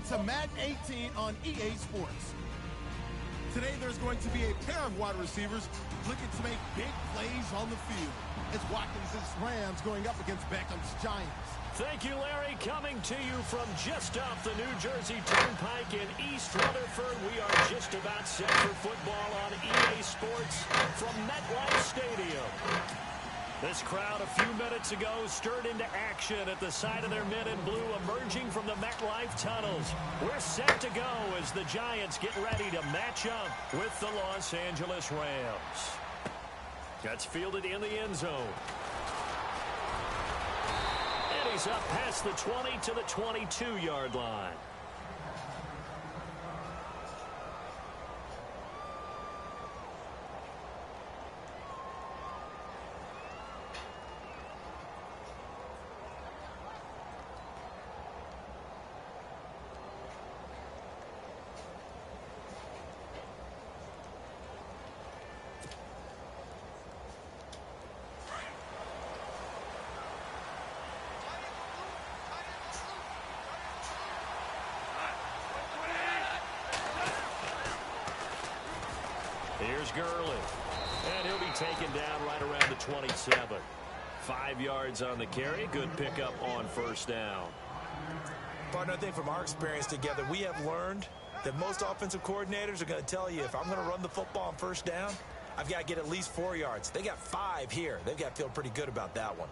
to Madden 18 on EA Sports. Today there's going to be a pair of wide receivers looking to make big plays on the field. It's Watkins' Rams going up against Beckham's Giants. Thank you, Larry. Coming to you from just off the New Jersey Turnpike in East Rutherford. We are just about set for football on EA Sports from MetLife Stadium. This crowd a few minutes ago stirred into action at the side of their men in blue emerging from the MetLife tunnels. We're set to go as the Giants get ready to match up with the Los Angeles Rams. That's fielded in the end zone. And he's up past the 20 to the 22-yard line. Here's Gurley. And he'll be taken down right around the 27. 5 yards on the carry. Good pickup on first down. Partner, I think from our experience together, we have learned that most offensive coordinators are going to tell you, if I'm going to run the football on first down, I've got to get at least 4 yards. They got 5 here. They've got to feel pretty good about that one.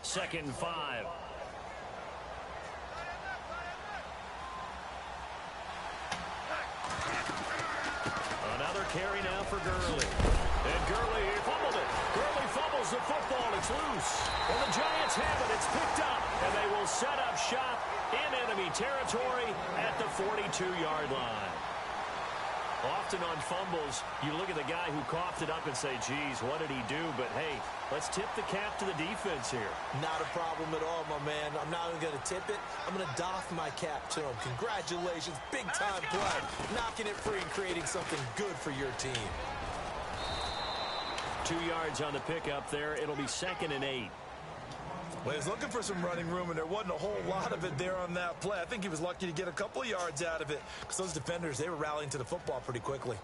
Second and 5. Carry now for Gurley. And Gurley fumbled it. Gurley fumbles the football. It's loose. And the Giants have it. It's picked up. And they will set up shop in enemy territory at the 42-yard line. Often on fumbles, you look at the guy who coughed it up and say, geez, what did he do? But, hey, let's tip the cap to the defense here. Not a problem at all, my man. I'm not even going to tip it. I'm going to doff my cap to him. Congratulations. Big-time play. Knocking it free and creating something good for your team. 2 yards on the pickup there. It'll be 2nd and 8. Well, he was looking for some running room, and there wasn't a whole lot of it there on that play. I think he was lucky to get a couple of yards out of it because those defenders, they were rallying to the football pretty quickly.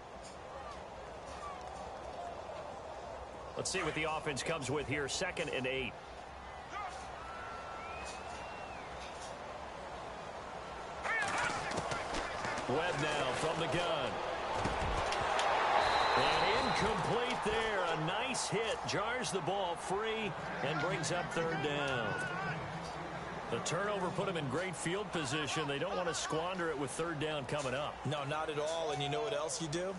Let's see what the offense comes with here. 2nd and 8. Webb now from the gun. And incomplete there. A nice hit. Jars the ball free and brings up 3rd down. The turnover put them in great field position. They don't want to squander it with 3rd down coming up. No, not at all. And you know what else you do?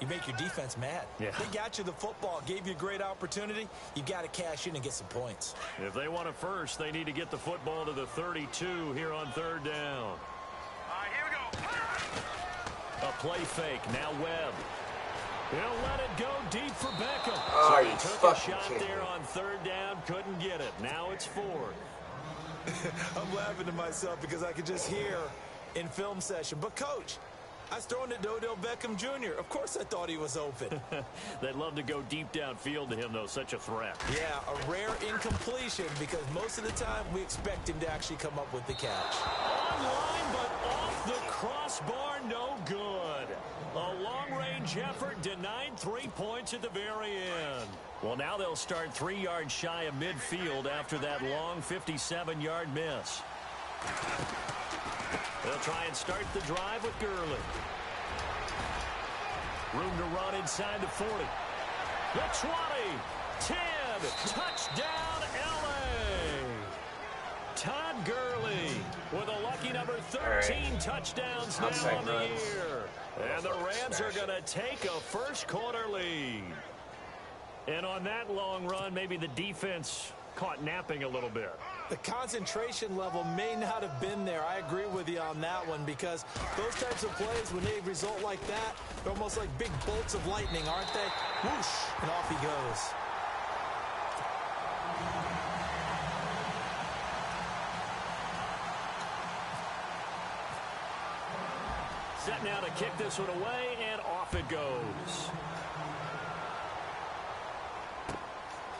You make your defense mad. Yeah. They got you the football, gave you a great opportunity. You got to cash in and get some points. If they want it first, they need to get the football to the 32 here on 3rd down. All right, here we go. A play fake. Now Webb. He'll let it go deep for Beckham. Oh, so you he took a fucking shot kidding there me. on 3rd down. Couldn't get it. Now it's 4th. I'm laughing to myself because I could just hear in film session. But, Coach, I was throwing it to Odell Beckham Jr. Of course I thought he was open. They'd love to go deep downfield to him, though. Such a threat. Yeah, a rare incompletion because most of the time we expect him to actually come up with the catch. Online, but off the crossbar, no good. A long-range effort denied 3 points at the very end. Well, now they'll start 3 yards shy of midfield after that long 57-yard miss. They'll try and start the drive with Gurley. Room to run inside the 40. The 20, 10, touchdown L.A. Todd Gurley with a lucky number 13 touchdowns now on the year. And the Rams are going to take a first-quarter lead. And on that long run, maybe the defense caught napping a little bit. The concentration level may not have been there. I agree with you on that one because those types of plays, when they result like that, they're almost like big bolts of lightning, aren't they? Whoosh, and off he goes. Set now to kick this one away, and off it goes.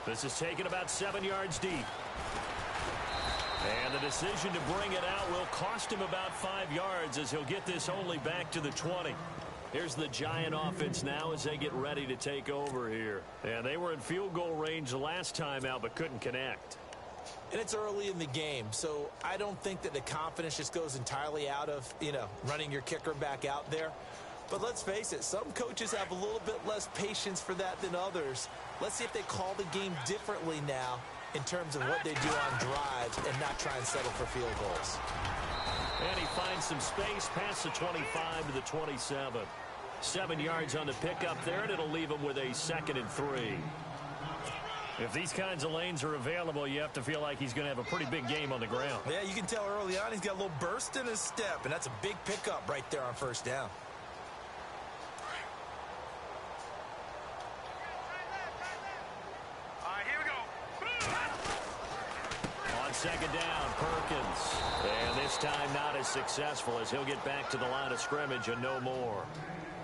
This is taken about 7 yards deep. And the decision to bring it out will cost him about 5 yards as he'll get this only back to the 20. Here's the Giant offense now as they get ready to take over here. And they were in field goal range the last time out but couldn't connect. And it's early in the game, so I don't think that the confidence just goes entirely out of, running your kicker back out there. But let's face it, some coaches have a little bit less patience for that than others. Let's see if they call the game differently now in terms of what they do on drives and not try and settle for field goals. And he finds some space past the 25 to the 27. 7 yards on the pickup there, and it'll leave him with a 2nd and 3. If these kinds of lanes are available, you have to feel like he's going to have a pretty big game on the ground. Yeah, you can tell early on he's got a little burst in his step, and that's a big pickup right there on first down. Here we go. On 2nd down, Perkins. And this time not as successful as he'll get back to the line of scrimmage and no more.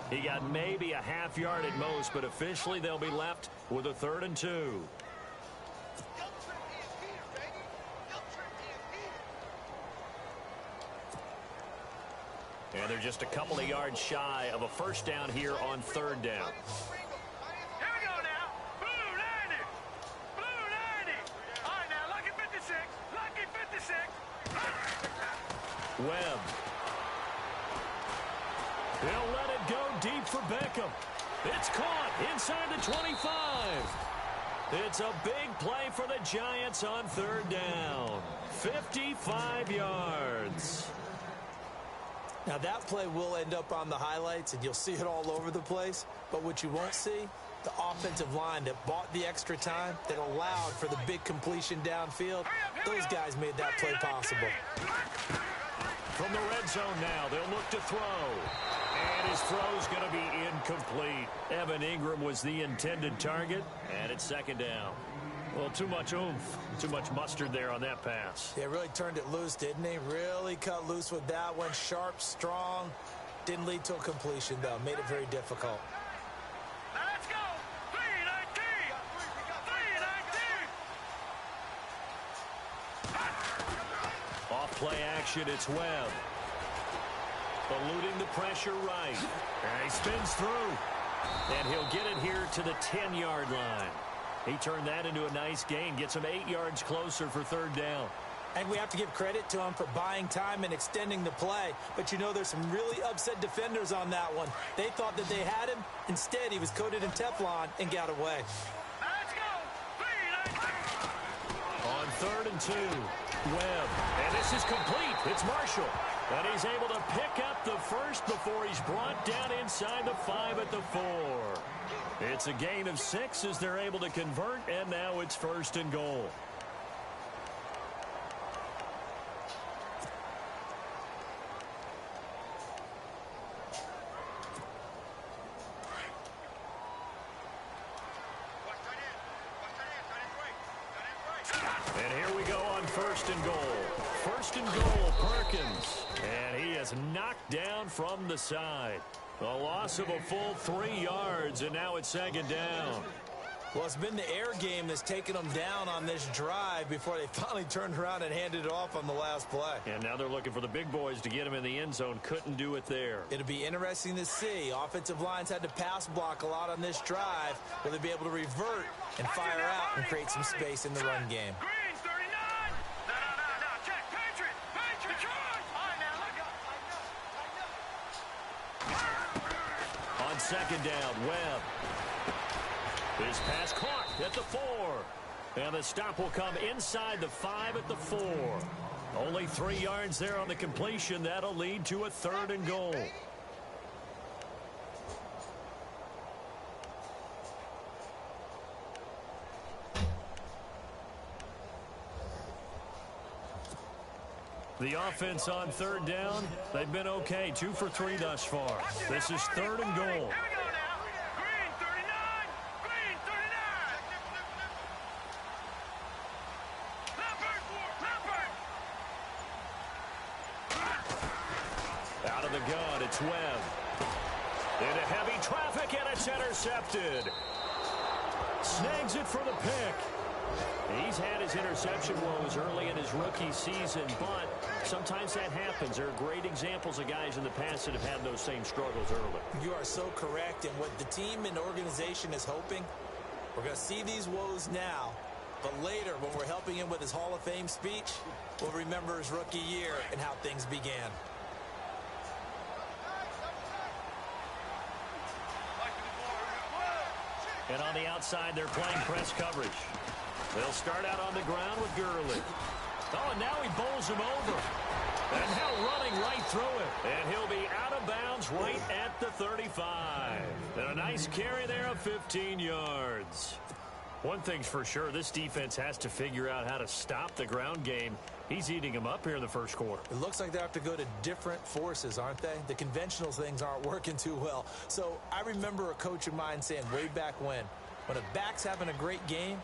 He got maybe a half yard at most, but officially they'll be left with a 3rd and 2. And they're just a couple of yards shy of a first down here on 3rd down. Here we go now. Blue 90. Blue 90. All right, now, lucky 56. Lucky 56. Webb. He'll let it go deep for Beckham. It's caught inside the 25. It's a big play for the Giants on 3rd down. 55 yards. Now, that play will end up on the highlights, and you'll see it all over the place. But what you won't see, the offensive line that bought the extra time, that allowed for the big completion downfield, those guys made that play possible. From the red zone now, they'll look to throw. And his throw's going to be incomplete. Evan Ingram was the intended target, and it's 2nd down. Well, too much oomph, too much mustard there on that pass. Yeah, really turned it loose, didn't he? Really cut loose with that one. Sharp, strong. Didn't lead to a completion, though. Made it very difficult. Now let's go. 319. 319. Off play action, it's Webb. Eluding the pressure right. And he spins through. And he'll get it here to the 10-yard line. He turned that into a nice gain. Gets him 8 yards closer for 3rd down. And we have to give credit to him for buying time and extending the play. But there's some really upset defenders on that one. They thought that they had him. Instead, he was coated in Teflon and got away. Now let's go. 319. On 3rd and 2, Webb. And this is complete. It's Marshall. And he's able to pick up the first before he's brought down inside the 5 at the 4. It's a gain of 6 as they're able to convert, and now it's 1st and goal. And here we go on 1st and goal. 1st and goal, Perkins. And he is knocked down from the side. A loss of a full 3 yards, and now it's 2nd down. Well, it's been the air game that's taken them down on this drive before they finally turned around and handed it off on the last play. And now they're looking for the big boys to get him in the end zone. Couldn't do it there. It'll be interesting to see. Offensive lines had to pass block a lot on this drive. Will they be able to revert and fire out and create some space in the run game? Green 39. No. Check. Patriot. Detroit. All right, now, look. On 2nd down, Webb. His pass caught at the 4. And the stop will come inside the 5 at the 4. Only 3 yards there on the completion. That'll lead to a 3rd and goal. The offense on 3rd down, they've been okay. 2 for 3 thus far. This is 3rd and goal. Here we go now. Green 39. Green 39. Leopard. Out of the gun, it's Webb. Into heavy traffic, and it's intercepted. Snags it for the pick. He's had his interception woes early in his rookie season, but sometimes that happens. There are great examples of guys in the past that have had those same struggles early. You are so correct, and what the team and organization is hoping, we're going to see these woes now, but later when we're helping him with his Hall of Fame speech, we'll remember his rookie year and how things began. And on the outside, they're playing press coverage. They'll start out on the ground with Gurley. Oh, and now he bowls him over. And now running right through it. And he'll be out of bounds right at the 35. And a nice carry there of 15 yards. One thing's for sure, this defense has to figure out how to stop the ground game. He's eating them up here in the first quarter. It looks like they have to go to different forces, aren't they? The conventional things aren't working too well. So I remember a coach of mine saying way back when a back's having a great game,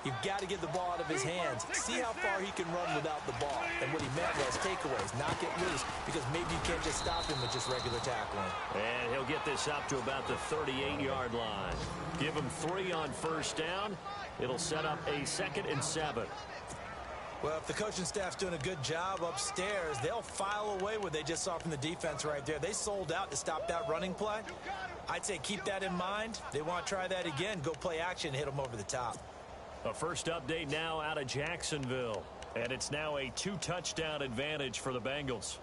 you've got to get the ball out of his hands. See how far he can run without the ball. And what he meant was takeaways, knock it loose, because maybe you can't just stop him with just regular tackling. And he'll get this up to about the 38-yard line. Give him 3 on first down. It'll set up a 2nd and 7. Well, if the coaching staff's doing a good job upstairs, they'll file away what they just saw from the defense right there. They sold out to stop that running play. I'd say keep that in mind. They want to try that again. Go play action, hit them over the top. A first update now out of Jacksonville. And it's now a 2-touchdown advantage for the Bengals.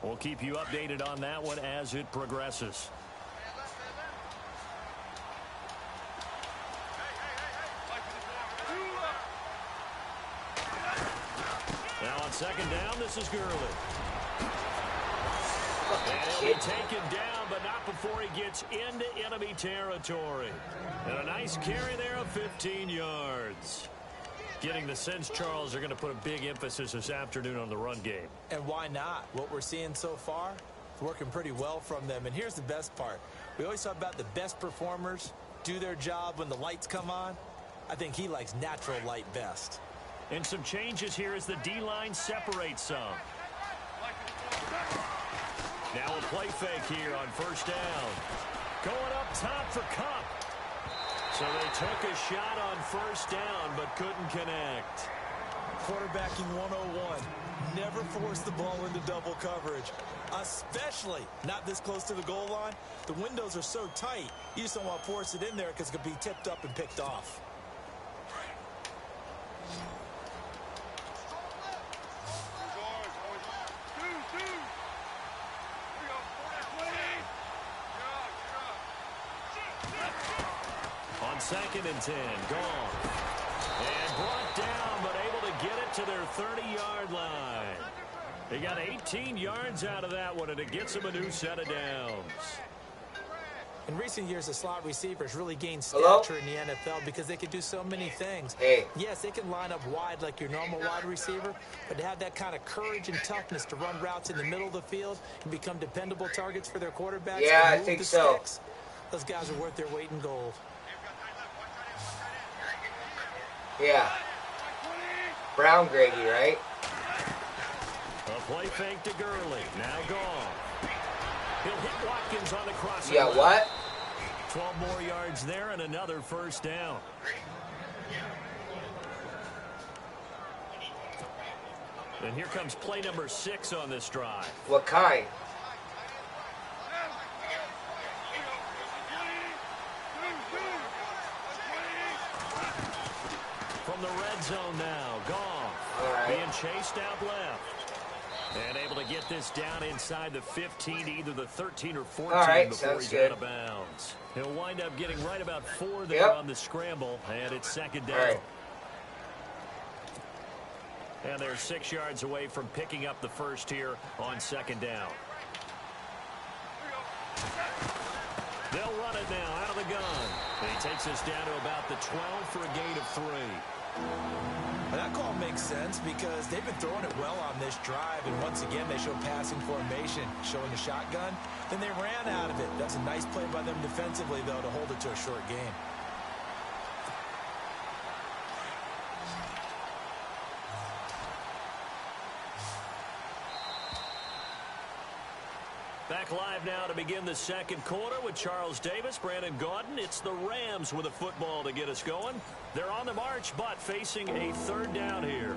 We'll keep you updated on that one as it progresses. Now on 2nd down, this is Gurley. And he'll be taken down, but not before he gets into enemy territory. And a nice carry there of 15 yards. Getting the sense, Charles, they're going to put a big emphasis this afternoon on the run game. And why not? What we're seeing so far is working pretty well from them. And here's the best part. We always talk about the best performers do their job when the lights come on. I think he likes natural light best. And some changes here as the D-line separates some. Now a play fake here on first down. Going up top for Cup. So they took a shot on first down but couldn't connect. Quarterbacking 101. Never force the ball into double coverage, especially not this close to the goal line. The windows are so tight, you just don't want to force it in there because it could be tipped up and picked off. On 2nd and 10, gone. And brought down, but able to get it to their 30-yard line. They got 18 yards out of that one, and it gets them a new set of downs. In recent years, the slot receivers really gained stature in the NFL because they can do so many things. Yes, they can line up wide like your normal wide receiver, but to have that kind of courage and toughness to run routes in the middle of the field and become dependable targets for their quarterbacks. Yeah, I think so. Sticks, those guys are worth their weight in gold. Yeah. Brown gravy, right? A play fake to Gurley. Now gone. He'll hit Watkins on the crosser. Yeah, what? 12 more yards there and another first down. And here comes play number 6 on this drive. What kind? From the red zone now, gone. Being chased out left. And able to get this down inside the 15, either the 13 or 14 before he's out of bounds. He'll wind up getting right about 4 there on the scramble, and it's 2nd down. And they're 6 yards away from picking up the first here on 2nd down. They'll run it now out of the gun. And he takes us down to about the 12 for a gain of 3. And that call makes sense because they've been throwing it well on this drive, and once again they show passing formation, showing the shotgun. Then they ran out of it. That's a nice play by them defensively, though, to hold it to a short game. Back live now to begin the second quarter with Charles Davis, Brandon Gaudin. It's the Rams with a football to get us going. They're on the march, but facing a third down here.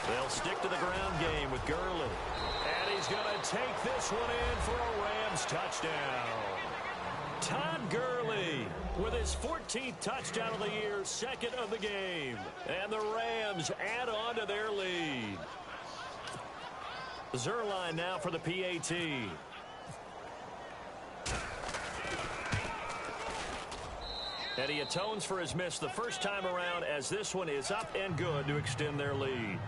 They'll stick to the ground game with Gurley. And he's going to take this one in for a Rams touchdown. Todd Gurley with his 14th touchdown of the year, second of the game. And the Rams add on to their lead. Zerline now for the PAT. And he atones for his miss the first time around as this one is up and good to extend their lead.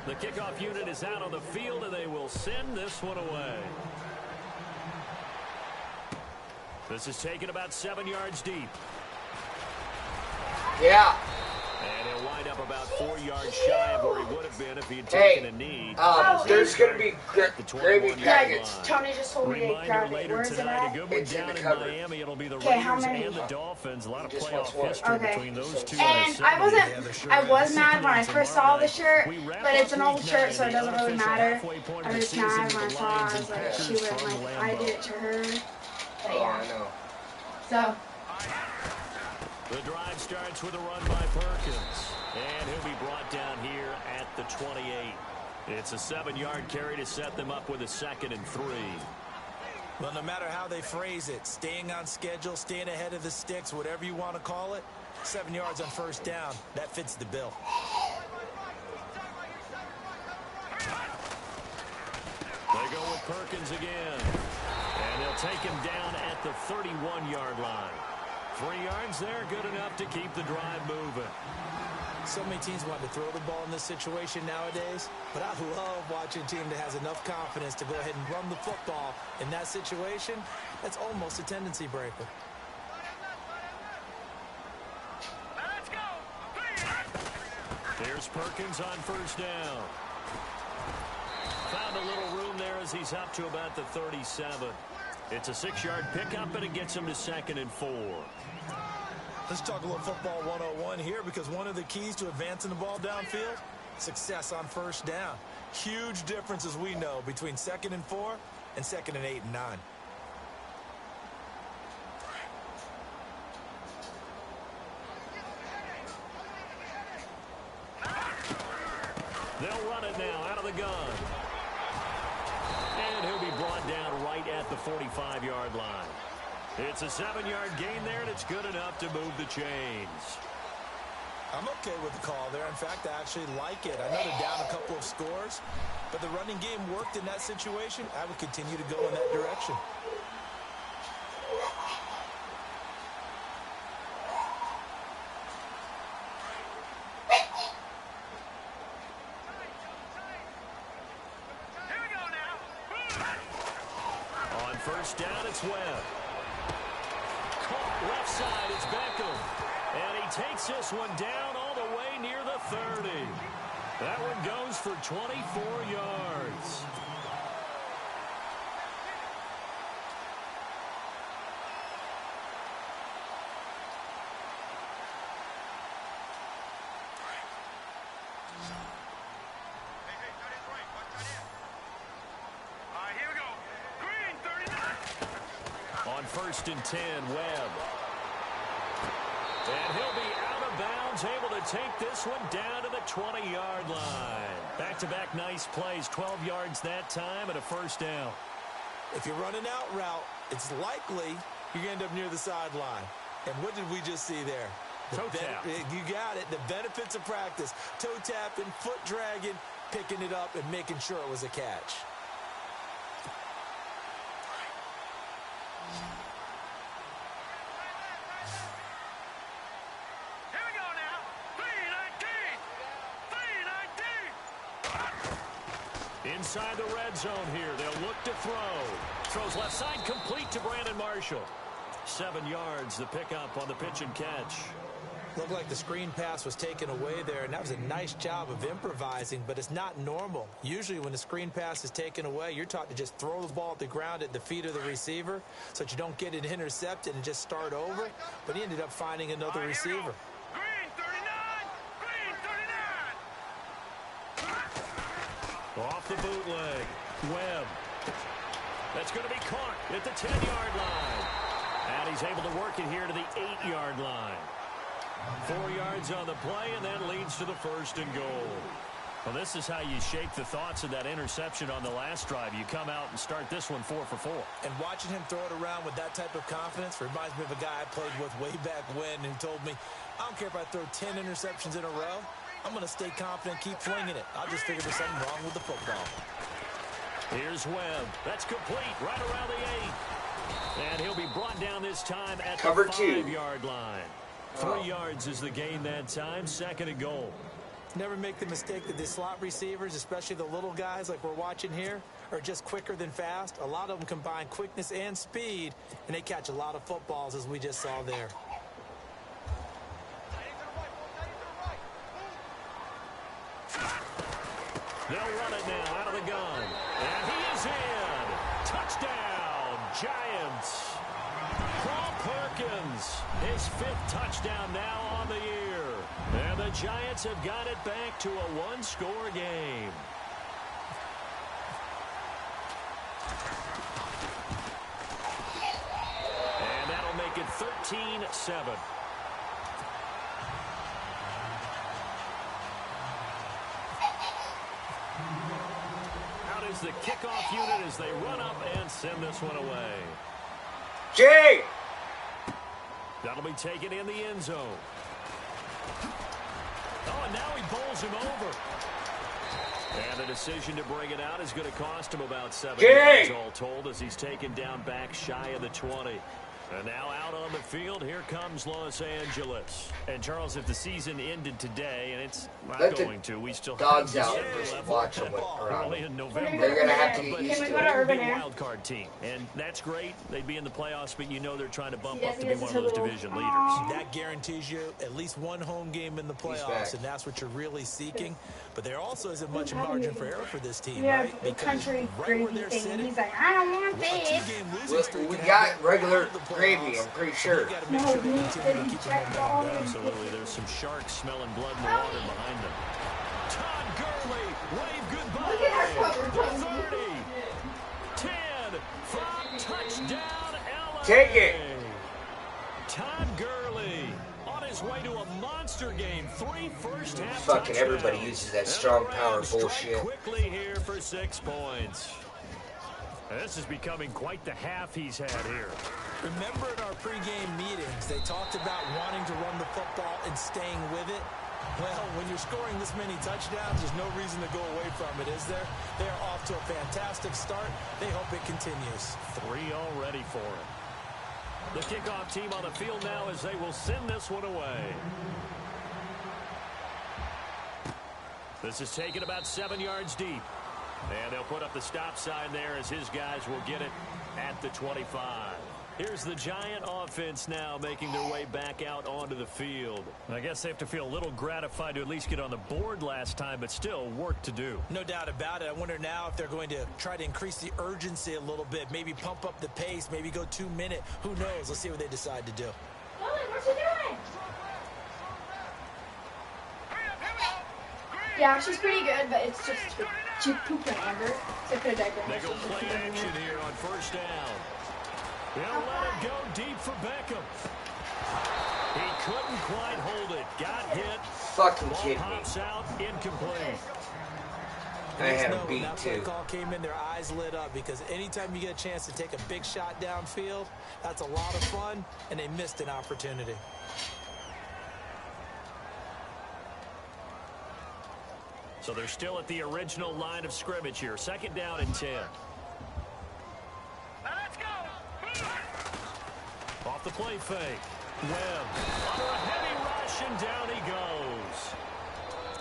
The kickoff unit is out on the field, and they will send this one away. This is taken about 7 yards deep. Yeah. And he'll wind up about 4 yards shy of where he would have been if he had taken a knee. There's going to be gravy packets. Tony just told me to grab it. Where is it at? A good one down in Miami. It'll be the Raiders and the Dolphins. A lot of playoff history between those two. And I was mad when I first saw the shirt, but it's an old shirt, so it doesn't really matter. I was mad when I saw it. I was like, she would, like, I did it to her. But yeah. So. The drive starts with a run by Perkins. And he'll be brought down here at the 28. It's a 7-yard carry to set them up with a 2nd and 3. Well, no matter how they phrase it, staying on schedule, staying ahead of the sticks, whatever you want to call it, 7 yards on first down, that fits the bill. They go with Perkins again. And they'll take him down at the 31-yard line. 3 yards there, good enough to keep the drive moving. So many teams want to throw the ball in this situation nowadays, but I love watching a team that has enough confidence to go ahead and run the football in that situation. That's almost a tendency breaker. Let's go. Here's Perkins on first down. Found a little room there as he's up to about the 37. It's a 6-yard pickup, and it gets him to 2nd and 4. Let's talk a little football 101 here, because one of the keys to advancing the ball downfield, success on first down. Huge difference, as we know, between 2nd and 4 and 2nd and 8 and 9. They'll run it now out of the gun. And he'll be brought down right at the 45-yard line. It's a 7-yard gain there, and it's good enough to move the chains. I'm okay with the call there. In fact, I actually like it. I know they're down a couple of scores, but the running game worked in that situation. I would continue to go in that direction. Here we go now. On first down, it's Webb. Caught left side, it's Beckham. And he takes this one down all the way near the 30. That one goes for 24 yards. All right, here we go. Green, 39. On first and 10, Webb. And he'll be out of bounds, able to take this one down to the 20-yard line. Back-to-back nice plays, 12 yards that time and a first down. If you're running out route, it's likely you're going to end up near the sideline. And what did we just see there? Toe tap. You got it. The benefits of practice. Toe tapping, foot dragging, picking it up, and making sure it was a catch. Here we go now. 3-19. 3-19. Inside the red zone here. They'll look to throw. Throws left side, complete to Brandon Marshall. 7 yards, the pickup on the pitch and catch. Looked like the screen pass was taken away there, and that was a nice job of improvising, but it's not normal. Usually when the screen pass is taken away, you're taught to just throw the ball at the ground at the feet of the receiver so that you don't get it intercepted and just start over, but he ended up finding another receiver. Green 39! Green 39! Off the bootleg. Webb. That's going to be caught at the 10-yard line. And he's able to work it here to the 8-yard line. 4 yards on the play, and that leads to the 1st and goal. Well, this is how you shake the thoughts of that interception on the last drive. You come out and start this one 4 for 4. And watching him throw it around with that type of confidence reminds me of a guy I played with way back when who told me, I don't care if I throw 10 interceptions in a row. I'm going to stay confident, keep flinging it. I'll just figure there's something wrong with the football. Here's Webb. That's complete right around the 8. And he'll be brought down this time at the 5-yard line. 3 yards is the gain that time, 2nd and goal. Never make the mistake that the slot receivers, especially the little guys like we're watching here, are just quicker than fast. A lot of them combine quickness and speed, and they catch a lot of footballs, as we just saw there. They'll run it now out of the gun. And he is in. Touchdown, Giants. Paul Perkins, his 5th touchdown now on the year. And the Giants have got it back to a 1-score game. And that'll make it 13-7. Out is the kickoff unit as they run up and send this one away. Jay! That'll be taken in the end zone. Oh, and now he bowls him over. And the decision to bring it out is going to cost him about 7 yards all told as he's taken down back shy of the 20. And now out on the field, here comes Los Angeles. And Charles, if the season ended today, and it's not going to, we still dogs have out and just watch them early in November. They're going to have to get used to it. They'd be a wild card team, and that's great. They'd be in the playoffs, but you know they're trying to bump up to be one of those division leaders. That guarantees you at least one home game in the playoffs, and that's what you're really seeking. But there also isn't much margin for error for this team, right? The country gravy thing. He's like, I don't want this. We got regular gravy, I'm pretty sure. No, he checked all of Absolutely. There's some sharks smelling blood in the water behind them. Todd Gurley, wave goodbye. Look at our The 30, 10, 5, touchdown, LA. Take it. Todd Gurley on his way to a monster game. 3 first-half Fucking touchdowns. everybody uses that strong power bullshit. Quickly here for 6 points. This is becoming quite the half he's had here. Remember in our pregame meetings, they talked about wanting to run the football and staying with it? Well, when you're scoring this many touchdowns, there's no reason to go away from it, is there? They are off to a fantastic start. They hope it continues. 3 already for him. The kickoff team on the field now as they will send this one away. This is taken about 7 yards deep. And they'll put up the stop sign there as his guys will get it at the 25. Here's the Giant offense now making their way back out onto the field. I guess they have to feel a little gratified to at least get on the board last time, but still work to do. No doubt about it. I wonder now if they're going to try to increase the urgency a little bit, maybe pump up the pace, maybe go 2-minute. Who knows? Let's see what they decide to do. Lily, what's he doing? Yeah, she's pretty good, but it's just too pooping under. So I put a diaper in They her. go play action here on 1st down. They'll let it go deep for Beckham. He couldn't quite hold it. Got hit. Fucking Ball kid me. pops out, incomplete. I had him When beat that play too. call came in, their eyes lit up because anytime you get a chance to take a big shot downfield, that's a lot of fun, and they missed an opportunity. So they're still at the original line of scrimmage here. 2nd down and 10. Let's go. Off the play fake. Webb under a heavy rush, and down he goes.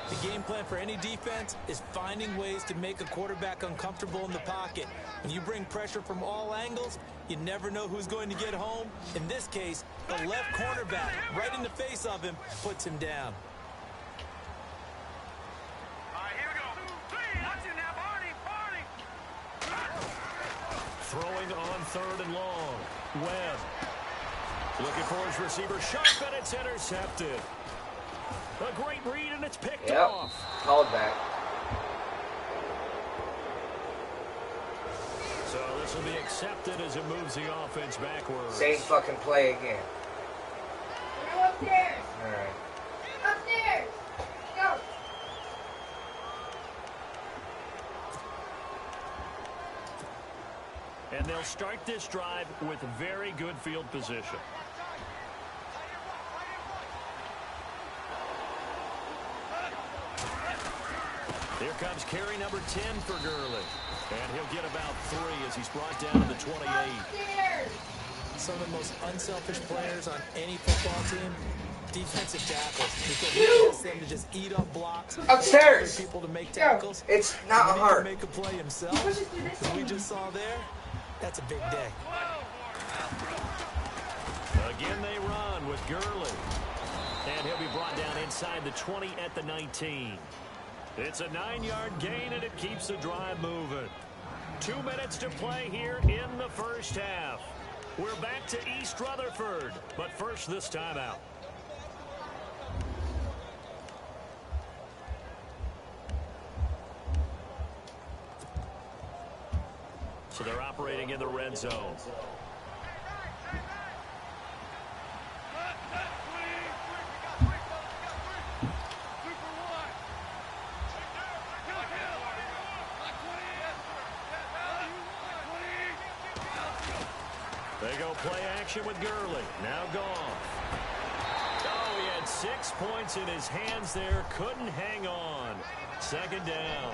The game plan for any defense is finding ways to make a quarterback uncomfortable in the pocket. When you bring pressure from all angles, you never know who's going to get home. In this case, the left cornerback, right in the face of him, puts him down. All right, here we go. Three. Watch it now, Barney. Throwing on 3rd and long. Webb. Looking for his receiver. Sharp, and it's intercepted. A great read, and it's picked off. Called back. So this will be accepted as it moves the offense backwards. Same fucking play again. Go upstairs. All right. Upstairs. Go. And they'll start this drive with very good field position. Here comes carry number 10 for Gurley. And he'll get about 3 as he's brought down to the 28. Upstairs. Some of the most unselfish players on any football team, defensive tackles, because he asks them to just eat up blocks. Upstairs. People to make tackles. It's not He can hard. make a play himself. As we just saw there, that's a big day. Again they run with Gurley. And he'll be brought down inside the 20 at the 19. It's a 9-yard gain, and it keeps the drive moving. 2 minutes to play here in the first half. We're back to East Rutherford, but first this timeout. So they're operating in the red zone. They go play action with Gurley. Now gone. Oh, he had 6 points in his hands there. Couldn't hang on. 2nd down.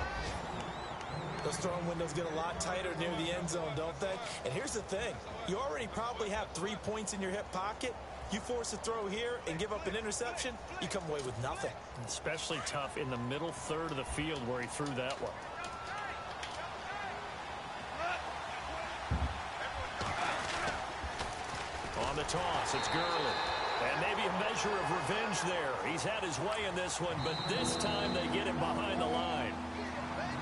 Those throwing windows get a lot tighter near the end zone, don't they? And here's the thing. You already probably have 3 points in your hip pocket. You force a throw here and give up an interception, you come away with nothing. Especially tough in the middle third of the field where he threw that one. On the toss, it's Gurley. And maybe a measure of revenge there. He's had his way in this one, but this time they get him behind the line.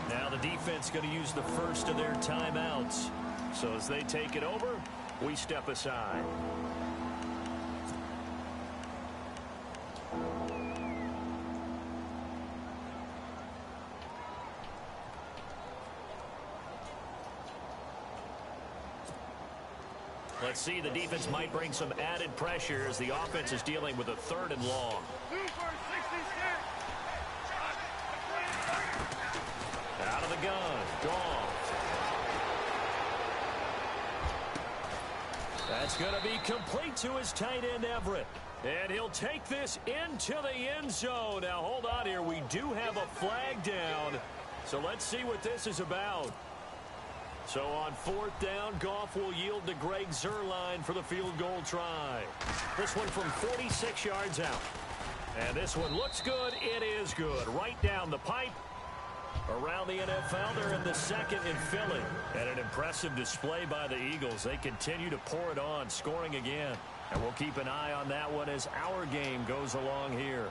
Now the defense going to use the first of their timeouts. So as they take it over, we step aside. Let's see, the defense might bring some added pressure as the offense is dealing with a 3rd and long. Out of the gun, gone. That's going to be complete to his tight end, Everett. And he'll take this into the end zone. Now, hold on here. We do have a flag down. So let's see what this is about. So on 4th down, Goff will yield to Greg Zuerlein for the field goal try. This one from 46 yards out. And this one looks good. It is good. Right down the pipe. Around the NFL, they're in the 2nd in Philly. And an impressive display by the Eagles. They continue to pour it on, scoring again. And we'll keep an eye on that one as our game goes along here.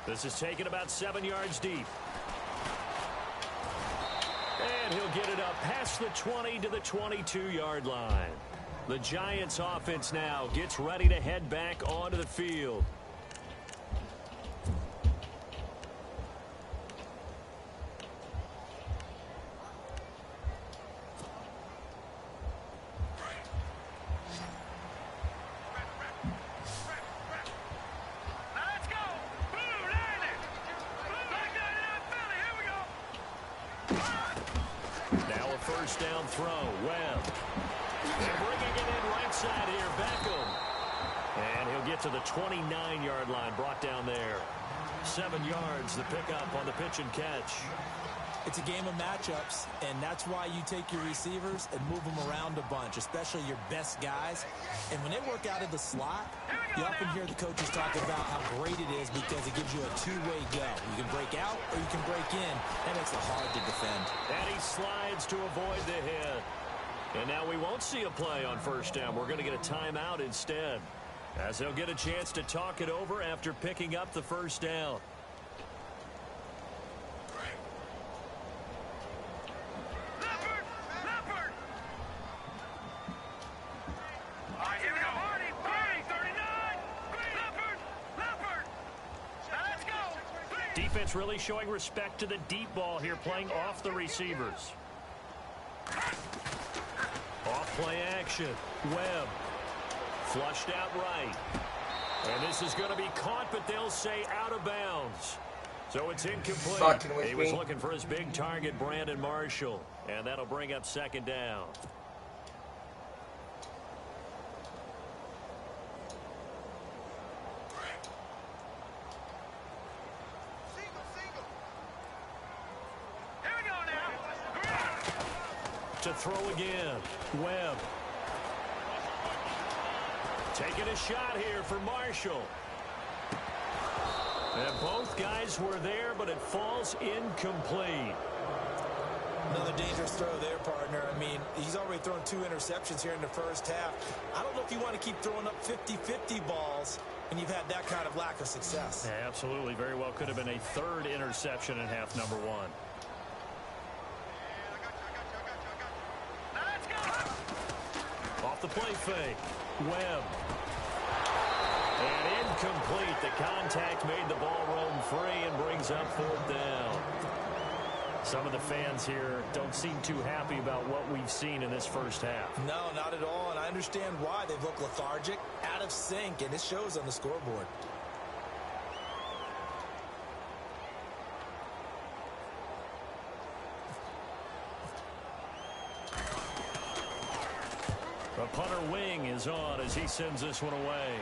This is taken about 7 yards deep. And he'll get it up past the 20 to the 22-yard line. The Giants offense now gets ready to head back onto the field. First down throw, Webb. And bringing it in right side here, Beckham. And he'll get to the 29-yard line, brought down there. 7 yards, the pickup on the pitch and catch. It's a game of matchups, and that's why you take your receivers and move them around a bunch, especially your best guys. And when they work out of the slot, you often hear the coaches talk about how great it is because it gives you a two-way go. You can break out or you can break in. That makes it hard to defend. And he slides to avoid the hit. And now we won't see a play on first down. We're going to get a timeout instead, as they'll get a chance to talk it over after picking up the first down. Defense really showing respect to the deep ball here, playing off the receivers. Off play action. Webb. Flushed out right. And this is going to be caught, but they'll say out of bounds. So it's incomplete. He was looking for his big target, Brandon Marshall. And that'll bring up second down. To throw again. Webb. Taking a shot here for Marshall. And both guys were there, but it falls incomplete. Another dangerous throw there, partner. I mean, he's already thrown 2 interceptions here in the first half. I don't know if you want to keep throwing up 50-50 balls when you've had that kind of lack of success. Yeah, absolutely. Very well could have been a 3rd interception in half number 1. Off the play fake. Webb. And incomplete. The contact made the ball roam free and brings up 4th down. Some of the fans here don't seem too happy about what we've seen in this first half. No, not at all, and I understand why. They've looked lethargic, out of sync, and it shows on the scoreboard. The punter wing is on as he sends this one away.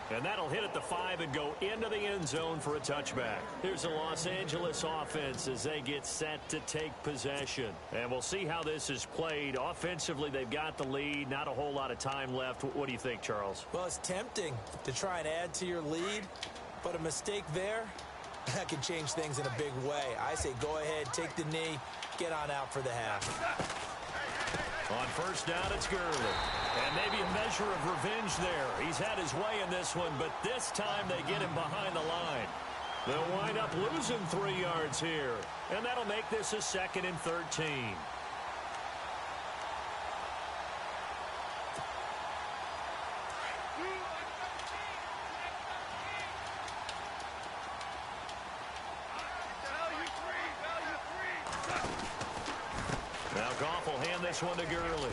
And that'll hit at the 5 and go into the end zone for a touchback. Here's the Los Angeles offense as they get set to take possession. And we'll see how this is played. Offensively, they've got the lead. Not a whole lot of time left. What do you think, Charles? Well, it's tempting to try and add to your lead, but a mistake there, that can change things in a big way. I say go ahead, take the knee, get on out for the half. On first down, it's Gurley. And maybe a measure of revenge there. He's had his way in this one, but this time they get him behind the line. They'll wind up losing 3 yards here. And that'll make this a 2nd and 13. One to Gurley.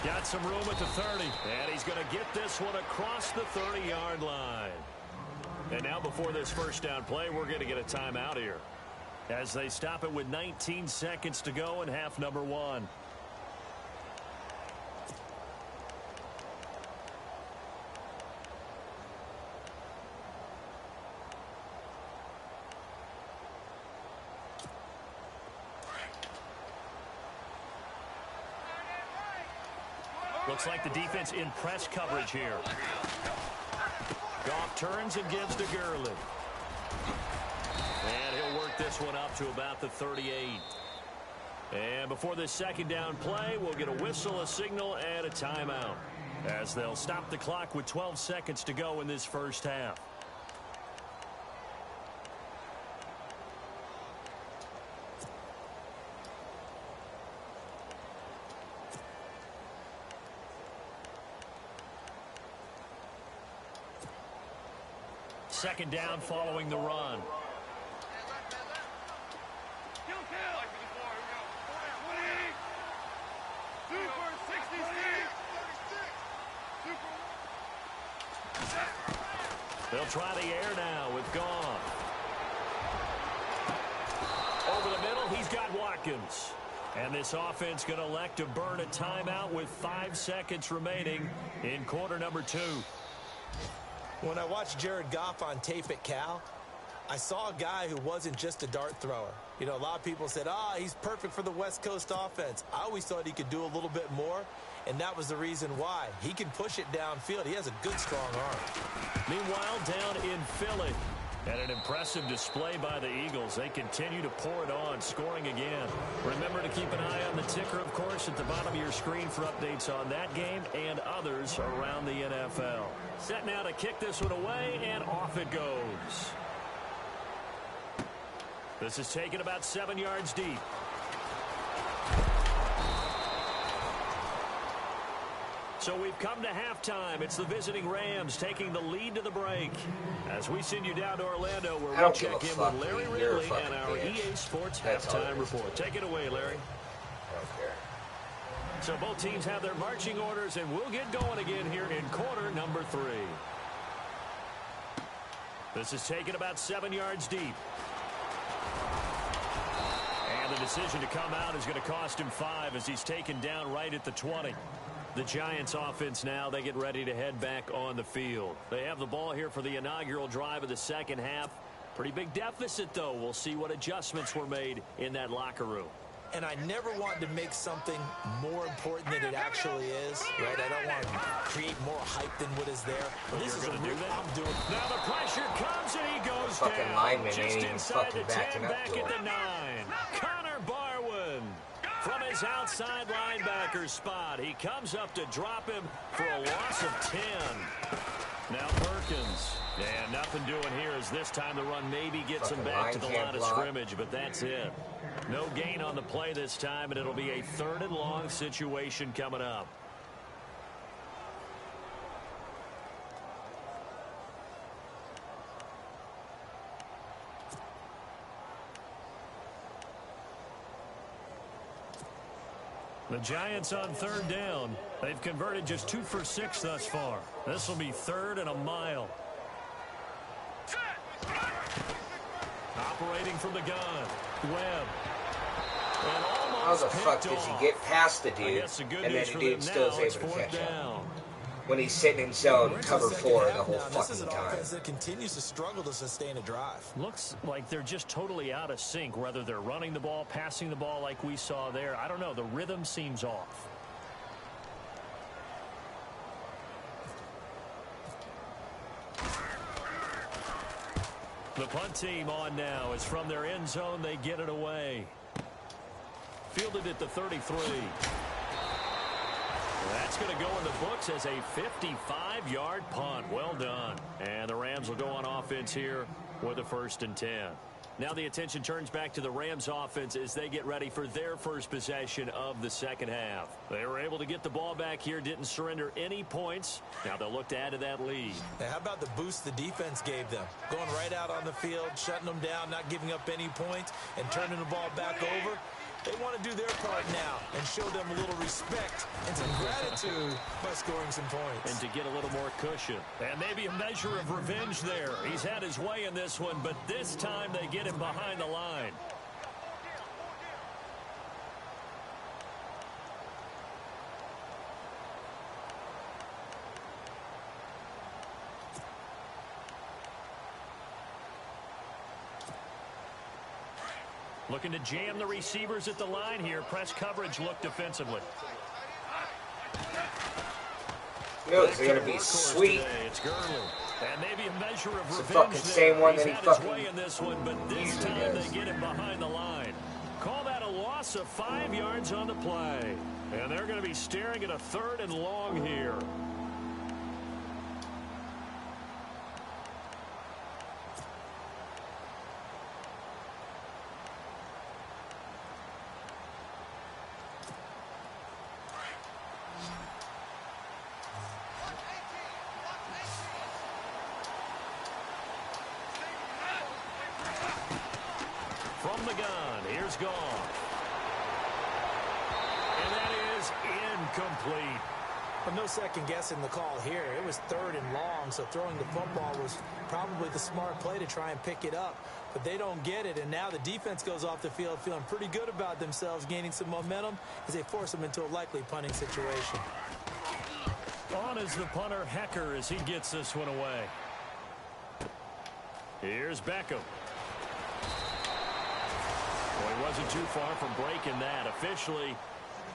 Got some room at the 30. And he's going to get this one across the 30-yard line. And now before this first down play, we're going to get a timeout here, as they stop it with 19 seconds to go in half number 1. Looks like the defense in press coverage here. Goff turns and gives to Gurley. And he'll work this one up to about the 38. And before this second down play, we'll get a whistle, a signal, and a timeout, as they'll stop the clock with 12 seconds to go in this first half. Second down following the run. They'll try the air now with Goff. Over the middle, he's got Watkins. And this offense going to elect to burn a timeout with 5 seconds remaining in quarter number 2. When I watched Jared Goff on tape at Cal, I saw a guy who wasn't just a dart thrower. You know, a lot of people said, he's perfect for the West Coast offense. I always thought he could do a little bit more, and that was the reason why. He can push it downfield. He has a good, strong arm. Meanwhile, down in Philly, and an impressive display by the Eagles. They continue to pour it on, scoring again. Remember to keep an eye on the ticker, of course, at the bottom of your screen for updates on that game and others around the NFL. Set now to kick this one away, and off it goes. This is taken about 7 yards deep. So we've come to halftime. It's the visiting Rams taking the lead to the break. As we send you down to Orlando, where we'll check in with Larry Ridley and our EA Sports halftime report. Take it away, Larry. So both teams have their marching orders, and we'll get going again here in quarter number 3. This is taken about 7 yards deep. And the decision to come out is going to cost him 5 as he's taken down right at the 20. The Giants offense now, they get ready to head back on the field. They have the ball here for the inaugural drive of the second half. Pretty big deficit, though. We'll see what adjustments were made in that locker room. And I never want to make something more important than it actually is, right? I don't want to create more hype than what is there. But this is a do that. I'm doing. Now the pressure comes and he goes down. Just inside the 10, back at the 9. Connor Barwin from his outside linebacker spot. He comes up to drop him for a loss of 10. Now Perkins. And nothing doing here as this time the run maybe gets him back to the line of scrimmage, but that's it. No gain on the play this time, and it'll be a 3rd and long situation coming up. The Giants on 3rd down. They've converted just 2 for 6 thus far. This will be 3rd and a mile. Operating from the gun. Webb. How the fuck does he get past the dude, and then the dude still is able to catch up? When he's sitting in zone, cover 4 the whole fucking time. This is an offense that continues to struggle to sustain a drive. Looks like they're just totally out of sync, whether they're running the ball, passing the ball like we saw there. I don't know. The rhythm seems off. The punt team on now is from their end zone. They get it away. Fielded at the 33. That's going to go in the books as a 55-yard punt. Well done. And the Rams will go on offense here with a 1st and 10. Now the attention turns back to the Rams offense as they get ready for their first possession of the second half. They were able to get the ball back here, didn't surrender any points. Now they'll look to add to that lead. Now how about the boost the defense gave them? Going right out on the field, shutting them down, not giving up any points, and turning the ball back over. They want to do their part now and show them a little respect and some gratitude by scoring some points. And to get a little more cushion. And maybe a measure of revenge there. He's had his way in this one, but this time they get him behind the line. Looking to jam the receivers at the line here. Press coverage look defensively. It's going to be sweet. It's Gurley. And maybe a measure of it's revenge the fucking same one that he fucking in this one, but this time they get him behind the line. Call that a loss of 5 yards on the play. And they're going to be staring at a 3rd and long here. From the gun, here's Goff. And that is incomplete. But no second guessing the call here. It was 3rd and long, so throwing the football was probably the smart play to try and pick it up. But they don't get it, and now the defense goes off the field feeling pretty good about themselves, gaining some momentum as they force them into a likely punting situation. On is the punter, Hecker, as he gets this one away. Here's Beckham. Well, he wasn't too far from breaking that. Officially,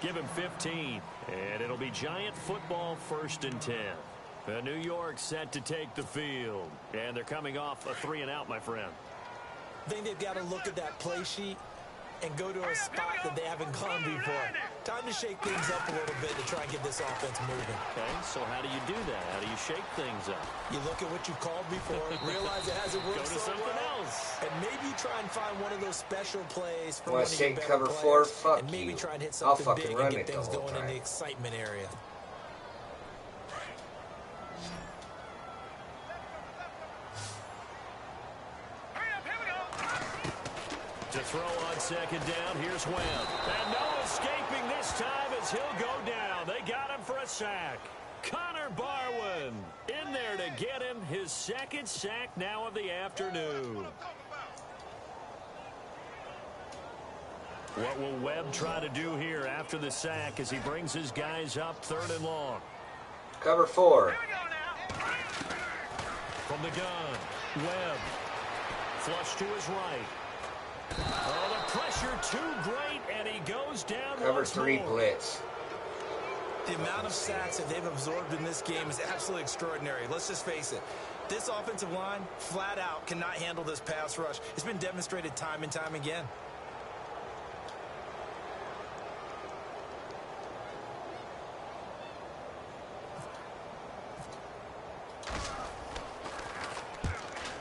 give him 15. And it'll be Giant football 1st and 10. New York set to take the field. And they're coming off a 3-and-out, my friend. I think they've got to look at that play sheet and go to a spot that they haven't gone before. Time to shake things up a little bit to try and get this offense moving. Okay, so how do you do that? How do you shake things up? You look at what you called before, realize it hasn't worked so something well, else. And maybe you try and find one of those special plays for one one of your your better cover players, 4, fuck and maybe you. try and hit I'll something fucking big run and it get things the whole going in time. the excitement area. To throw on 2nd down, here's Webb. And no escaping this time as he'll go down. They got him for a sack. Connor Barwin in there to get him his 2nd sack now of the afternoon. What will Webb try to do here after the sack as he brings his guys up 3rd and long? Cover 4. From the gun, Webb. Flush to his right. Oh, the pressure too great, and he goes down. Cover 3 blitz. The amount of sacks that they've absorbed in this game is absolutely extraordinary. Let's just face it. This offensive line, flat out, cannot handle this pass rush. It's been demonstrated time and time again.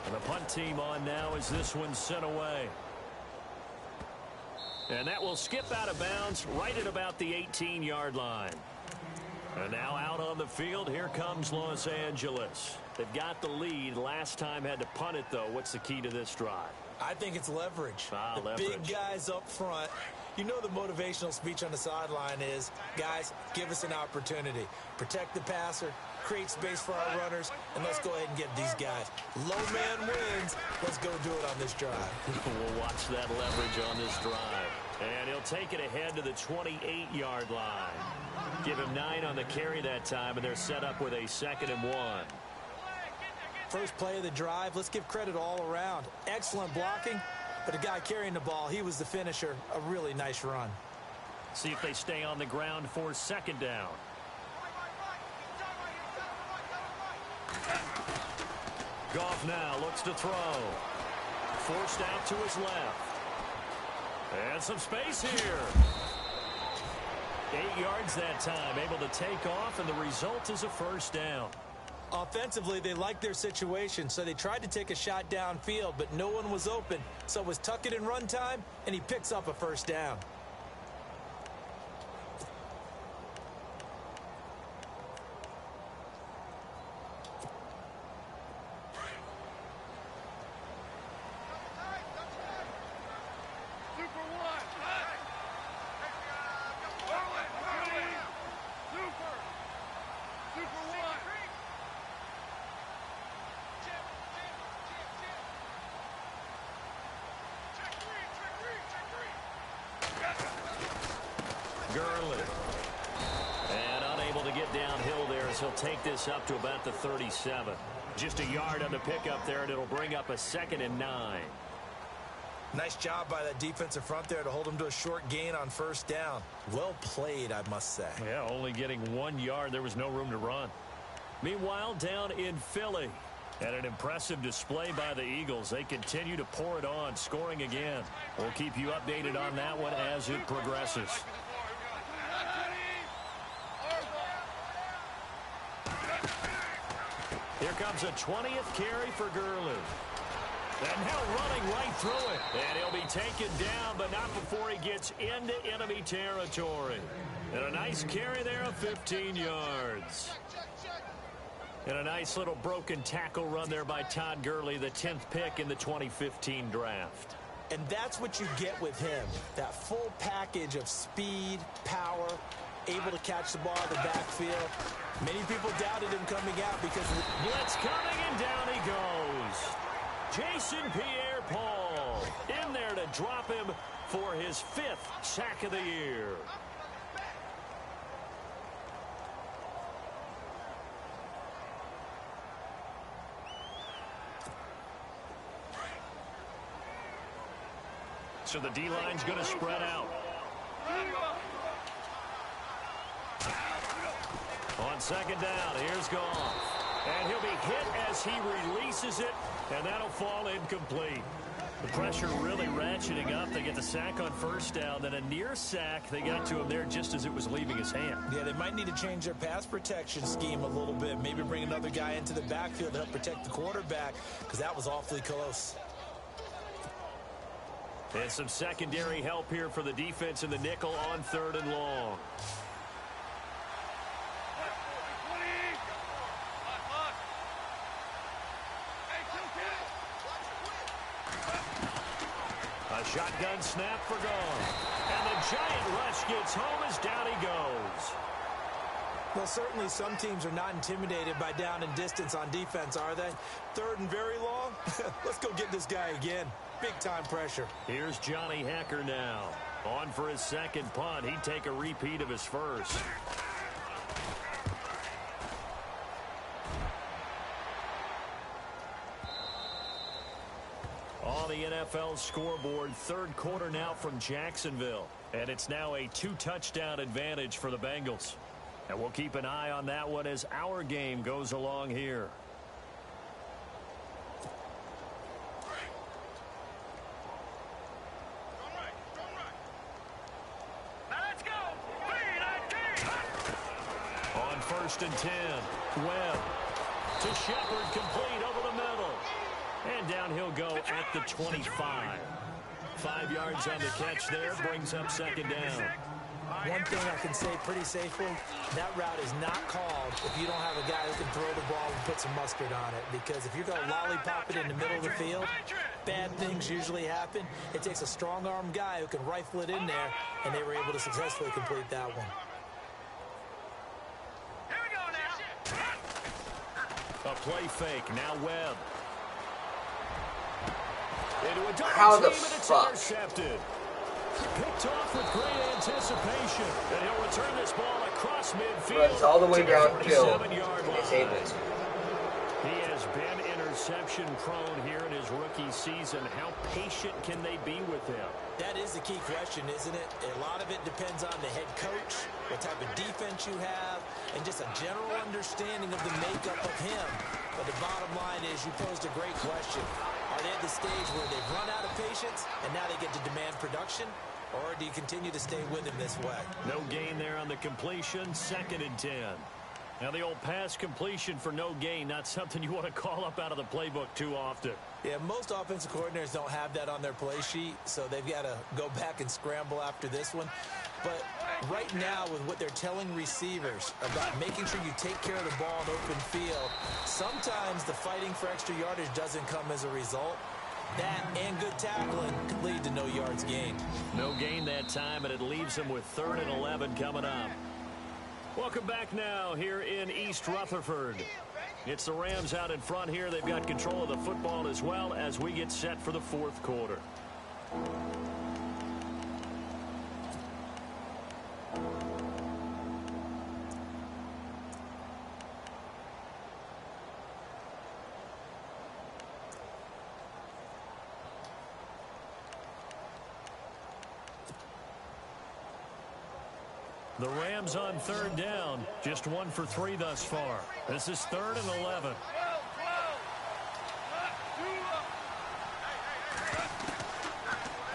And the punt team on now as this one's sent away. And that will skip out of bounds right at about the 18-yard line. And now out on the field, here comes Los Angeles. They've got the lead. Last time had to punt it, though. What's the key to this drive? I think it's leverage. The leverage. Big guys up front. You know the motivational speech on the sideline is, guys, give us an opportunity. Protect the passer, create space for our runners, and let's go ahead and get these guys. Low man wins. Let's go do it on this drive. We'll watch that leverage on this drive. And he'll take it ahead to the 28-yard line. Give him 9 on the carry that time, and they're set up with a 2nd and 1. First play of the drive, let's give credit all around. Excellent blocking, but the guy carrying the ball, he was the finisher. A really nice run. See if they stay on the ground for 2nd down. Goff now looks to throw. Forced out to his left. And some space here. 8 yards that time, able to take off, and the result is a 1st down. Offensively, they liked their situation, so they tried to take a shot downfield, but no one was open. So it was tuck it in run time, and he picks up a 1st down. He'll take this up to about the 37. Just a yard on the pickup there, and it'll bring up a 2nd and 9. Nice job by that defensive front there to hold him to a short gain on 1st down. Well played, I must say. Yeah, only getting 1 yard. There was no room to run. Meanwhile, down in Philly, and an impressive display by the Eagles. They continue to pour it on, scoring again. We'll keep you updated on that one as it progresses. Here comes a 20th carry for Gurley. And now running right through it. And he'll be taken down, but not before he gets into enemy territory. And a nice carry there of 15 yards. And a nice little broken tackle run there by Todd Gurley, the 10th pick in the 2015 draft. And that's what you get with him. That full package of speed, power, able to catch the ball in the backfield. Many people doubted him coming out because of the blitz coming, and down he goes. Jason Pierre-Paul in there to drop him for his 5th sack of the year. So the D-line's going to spread out. On second down, here's Goff. And he'll be hit as he releases it, and that'll fall incomplete. The pressure really ratcheting up. They get the sack on first down, then a near sack. They got to him there just as it was leaving his hand. Yeah, they might need to change their pass protection scheme a little bit. Maybe bring another guy into the backfield to help protect the quarterback, because that was awfully close. And some secondary help here for the defense in the nickel on 3rd and long. A shotgun snap for Goff. And the giant rush gets home as down he goes. Well, certainly some teams are not intimidated by down and distance on defense, are they? 3rd and very long? Let's go get this guy again. Big-time pressure. Here's Johnny Hecker now. On for his second punt. He'd take a repeat of his first. On the NFL scoreboard, 3rd quarter now from Jacksonville. And it's now a 2-touchdown advantage for the Bengals. And we'll keep an eye on that one as our game goes along here. On 1st and 10, Webb to Shepard, complete over the middle. And down he'll go at the 25. 5 yards on the catch there, brings up second down. One thing I can say pretty safely, that route is not called if you don't have a guy who can throw the ball and put some mustard on it. Because if you're going to lollipop it in the middle of the field, bad things usually happen. It takes a strong-arm guy who can rifle it in there, and they were able to successfully complete that one. A play fake, now Webb. Into a How double the team, and it's fuck? intercepted. Picked off with great anticipation. And he'll return this ball across midfield. Runs all the way to downfield. 47-yard line. It's able to. He has been interception prone here in his rookie season. How patient can they be with him? That is the key question, isn't it? A lot of it depends on the head coach, what type of defense you have, and just a general understanding of the makeup of him. But the bottom line is you posed a great question. Are they at the stage where they've run out of patience and now they get to demand production? Or do you continue to stay with him this way? No gain there on the completion. 2nd and 10. Now the old pass completion for no gain, not something you want to call up out of the playbook too often. Yeah, most offensive coordinators don't have that on their play sheet, so they've got to go back and scramble after this one. But right now, with what they're telling receivers about making sure you take care of the ball in open field, sometimes the fighting for extra yardage doesn't come as a result. That and good tackling could lead to no yards gained. No gain that time, and it leaves them with 3rd and 11 coming up. Welcome back now here in East Rutherford. It's the Rams out in front here. They've got control of the football as well as we get set for the 4th quarter. The Rams on 3rd down, just 1 for 3 thus far. This is 3rd and 11.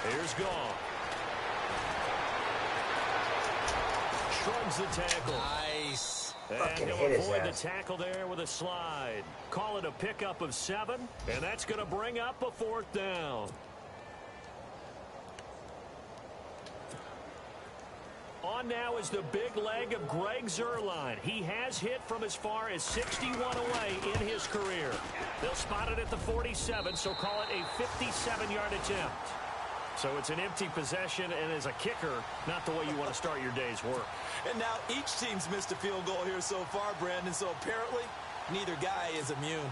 Here's Goff. Shrugs the tackle. Nice. And he'll avoid the tackle there with a slide. Call it a pickup of 7, and that's going to bring up a 4th down. On now is the big leg of Greg Zuerlein. He has hit from as far as 61 away in his career. They'll spot it at the 47, so call it a 57-yard attempt. So it's an empty possession, and as a kicker, not the way you want to start your day's work. And now each team's missed a field goal here so far, Brandon, so apparently neither guy is immune.